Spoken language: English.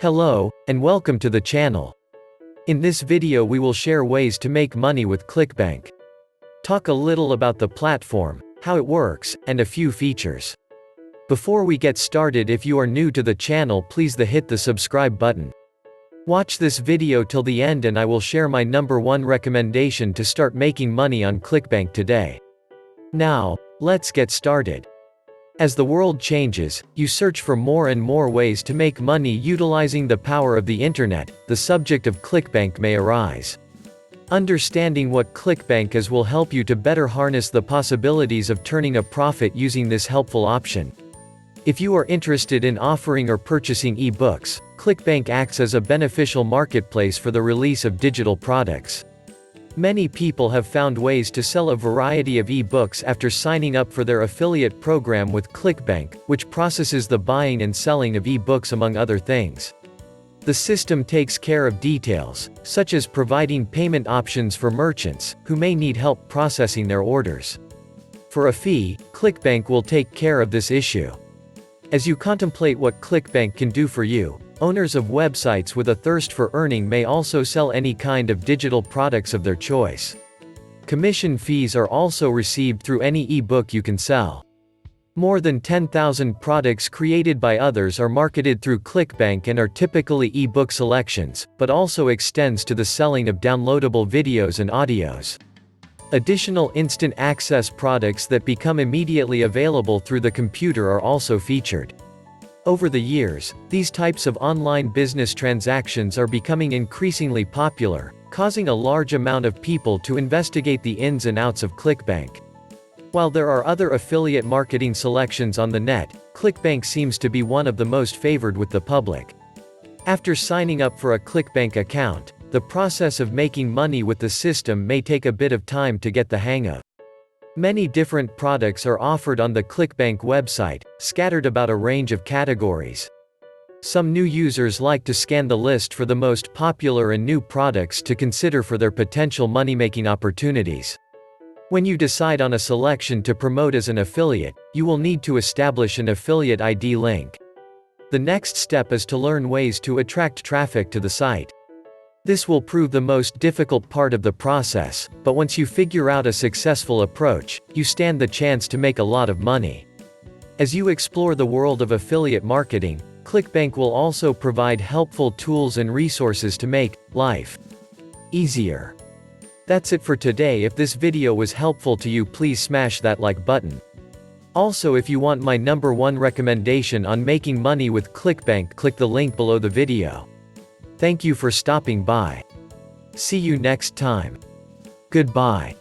Hello, and welcome to the channel. In this video we will share ways to make money with Clickbank. Talk a little about the platform, how it works, and a few features. Before we get started, if you are new to the channel, please hit the subscribe button. Watch this video till the end and I will share my number 1 recommendation to start making money on Clickbank today. Now, let's get started. As the world changes, you search for more and more ways to make money utilizing the power of the internet. The subject of Clickbank may arise. Understanding what Clickbank is will help you to better harness the possibilities of turning a profit using this helpful option. If you are interested in offering or purchasing e-books, Clickbank acts as a beneficial marketplace for the release of digital products. Many people have found ways to sell a variety of e-books after signing up for their affiliate program with Clickbank, which processes the buying and selling of e-books among other things. The system takes care of details, such as providing payment options for merchants, who may need help processing their orders. For a fee, Clickbank will take care of this issue. As you contemplate what Clickbank can do for you, owners of websites with a thirst for earning may also sell any kind of digital products of their choice. Commission fees are also received through any e-book you can sell. More than 10,000 products created by others are marketed through Clickbank and are typically e-book selections, but also extends to the selling of downloadable videos and audios. Additional instant access products that become immediately available through the computer are also featured. Over the years, these types of online business transactions are becoming increasingly popular, causing a large amount of people to investigate the ins and outs of Clickbank. While there are other affiliate marketing selections on the net, Clickbank seems to be one of the most favored with the public. After signing up for a Clickbank account, the process of making money with the system may take a bit of time to get the hang of. Many different products are offered on the Clickbank website, scattered about a range of categories. Some new users like to scan the list for the most popular and new products to consider for their potential money-making opportunities. When you decide on a selection to promote as an affiliate, you will need to establish an affiliate ID link. The next step is to learn ways to attract traffic to the site. This will prove the most difficult part of the process, but once you figure out a successful approach, you stand the chance to make a lot of money. As you explore the world of affiliate marketing, Clickbank will also provide helpful tools and resources to make life easier. That's it for today. If this video was helpful to you, please smash that like button. Also, if you want my number 1 recommendation on making money with Clickbank, click the link below the video. Thank you for stopping by. See you next time. Goodbye.